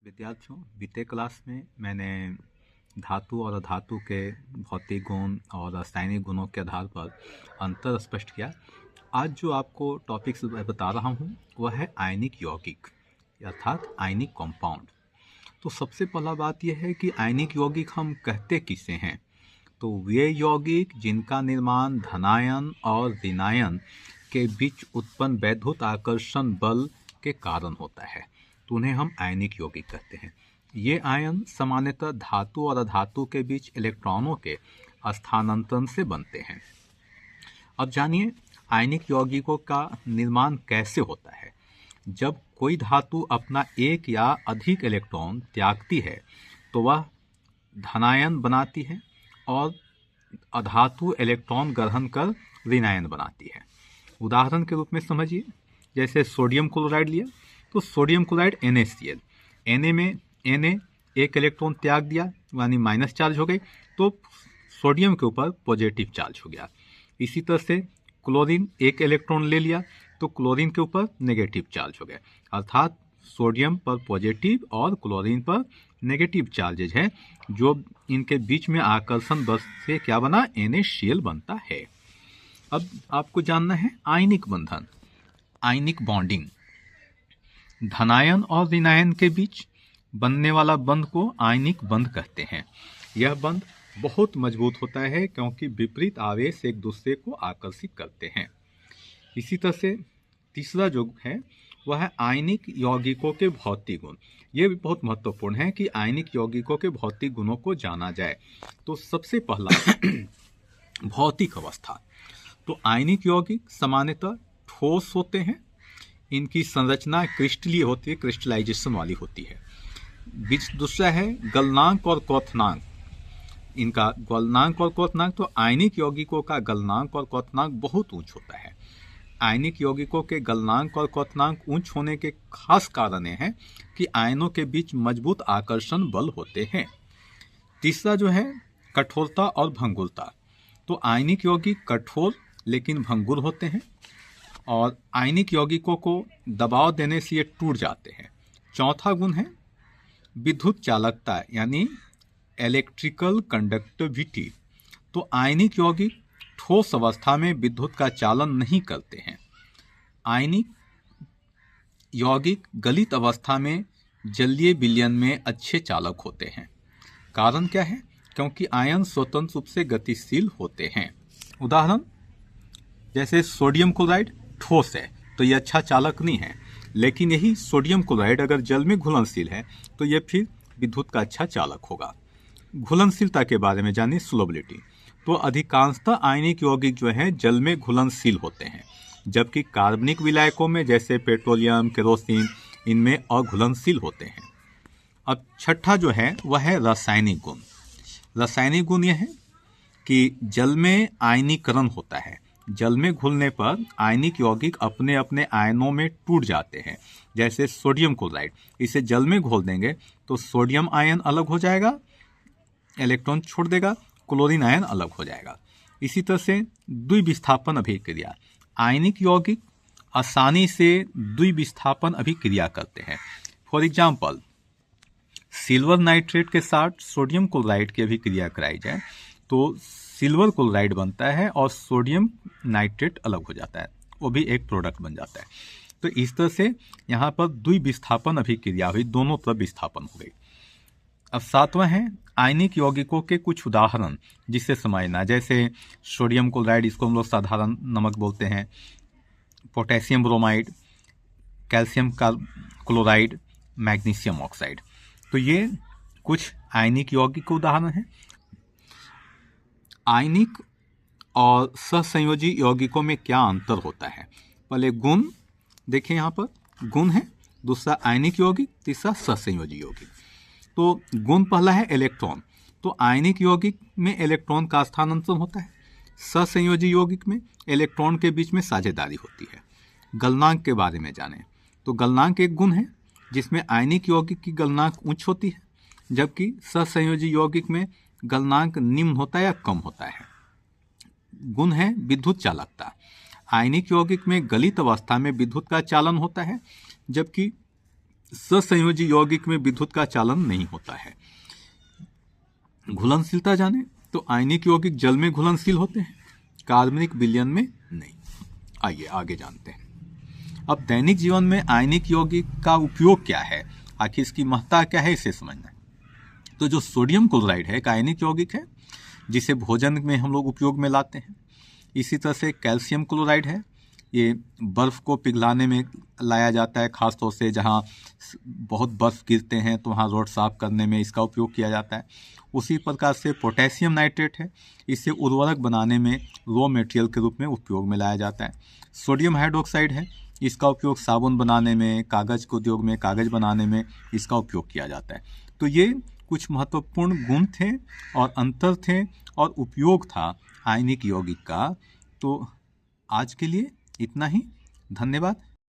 विद्यार्थियों, बीते क्लास में मैंने धातु और अधातु के भौतिक गुण और रासायनिक गुणों के आधार पर अंतर स्पष्ट किया। आज जो आपको टॉपिक्स बता रहा हूँ वह है आयनिक यौगिक अर्थात आयनिक कंपाउंड। तो सबसे पहला बात यह है कि आयनिक यौगिक हम कहते किसे हैं। तो वे यौगिक जिनका निर्माण धनायन और ऋणायन के बीच उत्पन्न वैद्युत आकर्षण बल के कारण होता है, तो उन्हें हम आयनिक यौगिक कहते हैं। ये आयन सामान्यतः धातु और अधातु के बीच इलेक्ट्रॉनों के स्थानांतरण से बनते हैं। अब जानिए आयनिक यौगिकों का निर्माण कैसे होता है। जब कोई धातु अपना एक या अधिक इलेक्ट्रॉन त्यागती है तो वह धनायन बनाती है और अधातु इलेक्ट्रॉन ग्रहण कर ऋणायन बनाती है। उदाहरण के रूप में समझिए, जैसे सोडियम क्लोराइड लिया तो सोडियम क्लोराइड NaCl, Na में Na एक इलेक्ट्रॉन त्याग दिया यानी माइनस चार्ज हो गई, तो सोडियम के ऊपर पॉजिटिव चार्ज हो गया। इसी तरह से क्लोरीन एक इलेक्ट्रॉन ले लिया तो क्लोरीन के ऊपर नेगेटिव चार्ज हो गया, अर्थात सोडियम पर पॉजिटिव और क्लोरीन पर नेगेटिव चार्जेज है, जो इनके बीच में आकर्षण बल से क्या बना, NaCl बनता है। अब आपको जानना है आयनिक बंधन, आयनिक बॉन्डिंग। धनायन और ऋणायन के बीच बनने वाला बंध को आयनिक बंध कहते हैं। यह बंध बहुत मजबूत होता है क्योंकि विपरीत आवेश एक दूसरे को आकर्षित करते हैं। इसी तरह से तीसरा जो है वह है आयनिक यौगिकों के भौतिक गुण। ये भी बहुत महत्वपूर्ण है कि आयनिक यौगिकों के भौतिक गुणों को जाना जाए। तो सबसे पहला भौतिक अवस्था। तो आयनिक यौगिक सामान्यतः ठोस होते हैं, इनकी संरचना क्रिस्टलीय होती है, क्रिस्टलाइजेशन वाली होती है। दूसरा है गलनांक और क्वथनांक। इनका गलनांक और क्वथनांक, तो आयनिक यौगिकों का गलनांक और क्वथनांक बहुत ऊंच होता है। आयनिक यौगिकों के गलनांक और क्वथनांक ऊंच होने के खास कारण है कि आयनों के बीच मजबूत आकर्षण बल होते हैं। तीसरा जो है कठोरता और भंगुरता। तो आयनिक यौगिक कठोर लेकिन भंगुर होते हैं और आयनिक यौगिकों को दबाव देने से ये टूट जाते हैं। चौथा गुण है विद्युत चालकता यानी इलेक्ट्रिकल कंडक्टिविटी। तो आयनिक यौगिक ठोस अवस्था में विद्युत का चालन नहीं करते हैं। आयनिक यौगिक गलित अवस्था में जलीय विलयन में अच्छे चालक होते हैं। कारण क्या है? क्योंकि आयन स्वतंत्र रूप से गतिशील होते हैं। उदाहरण जैसे सोडियम क्लोराइड ठोस है तो यह अच्छा चालक नहीं है, लेकिन यही सोडियम क्लोराइड अगर जल में घुलनशील है तो यह फिर विद्युत का अच्छा चालक होगा। घुलनशीलता के बारे में जानिए, सोलबिलिटी। तो अधिकांशतः आयनिक यौगिक जो है जल में घुलनशील होते हैं, जबकि कार्बनिक विलायकों में जैसे पेट्रोलियम, केरोसिन, इनमें अघुलनशील होते हैं। अब छठा जो है वह है रासायनिक गुण। रासायनिक गुण यह है कि जल में आयनीकरण होता है। जल में घुलने पर आयनिक यौगिक अपने अपने आयनों में टूट जाते हैं। जैसे सोडियम क्लोराइड, इसे जल में घोल देंगे तो सोडियम आयन अलग हो जाएगा, इलेक्ट्रॉन छोड़ देगा, क्लोरीन आयन अलग हो जाएगा। इसी तरह से द्विविस्थापन अभिक्रिया। आयनिक यौगिक आसानी से द्विविस्थापन अभिक्रिया करते हैं। फॉर एग्जाम्पल सिल्वर नाइट्रेट के साथ सोडियम क्लोराइड की अभिक्रिया कराई जाए तो सिल्वर क्लोराइड बनता है और सोडियम नाइट्रेट अलग हो जाता है, वो भी एक प्रोडक्ट बन जाता है। तो इस तरह से यहाँ पर द्विविस्थापन अभिक्रिया हुई, दोनों तरफ विस्थापन हो गई। अब सातवां है आयनिक यौगिकों के कुछ उदाहरण जिससे समझना, जैसे सोडियम क्लोराइड, इसको हम लोग साधारण नमक बोलते हैं, potassium bromide, calcium chloride, magnesium oxide. तो ये कुछ आयनिक यौगिक के उदाहरण हैं। आयनिक और सहसंयोजी यौगिकों में क्या अंतर होता है? पहले गुण देखिए, यहाँ पर गुण है, दूसरा आयनिक यौगिक, तीसरा सहसंयोजी यौगिक। तो गुण पहला है इलेक्ट्रॉन। तो आयनिक यौगिक में इलेक्ट्रॉन का स्थानांतरण होता है, सहसंयोजी यौगिक में इलेक्ट्रॉन के बीच में साझेदारी होती है। गलनांक के बारे में जानें, तो गलनांक एक गुण है जिसमें आयनिक यौगिक की गलनांक उच्च होती है, जबकि सहसंयोजी यौगिक में गलनांक निम्न होता है या कम होता है। गुण है विद्युत चालकता। आयनिक यौगिक में गलित अवस्था में विद्युत का चालन होता है, जबकि ससंयोजी यौगिक में विद्युत का चालन नहीं होता है। घुलनशीलता जाने तो आयनिक यौगिक जल में घुलनशील होते हैं, कार्बनिक विलयन में नहीं। आइए आगे जानते हैं। अब दैनिक जीवन में आयनिक यौगिक का उपयोग क्या है, आखिर इसकी महत्ता क्या है, इसे समझना है। तो जो सोडियम क्लोराइड है एक आयनिक यौगिक है जिसे भोजन में हम लोग उपयोग में लाते हैं। इसी तरह से कैल्शियम क्लोराइड है, ये बर्फ़ को पिघलाने में लाया जाता है, खासतौर से जहाँ बहुत बर्फ़ गिरते हैं तो वहाँ रोड साफ करने में इसका उपयोग किया जाता है। उसी प्रकार से पोटेशियम नाइट्रेट है, इसे उर्वरक बनाने में रॉ मटेरियल के रूप में उपयोग में लाया जाता है। सोडियम हाइड्रोक्साइड है, इसका उपयोग साबुन बनाने में, कागज़ के उद्योग में कागज़ बनाने में इसका उपयोग किया जाता है। तो ये कुछ महत्वपूर्ण गुण थे और अंतर थे और उपयोग था आयनिक यौगिक का। तो आज के लिए इतना ही। धन्यवाद।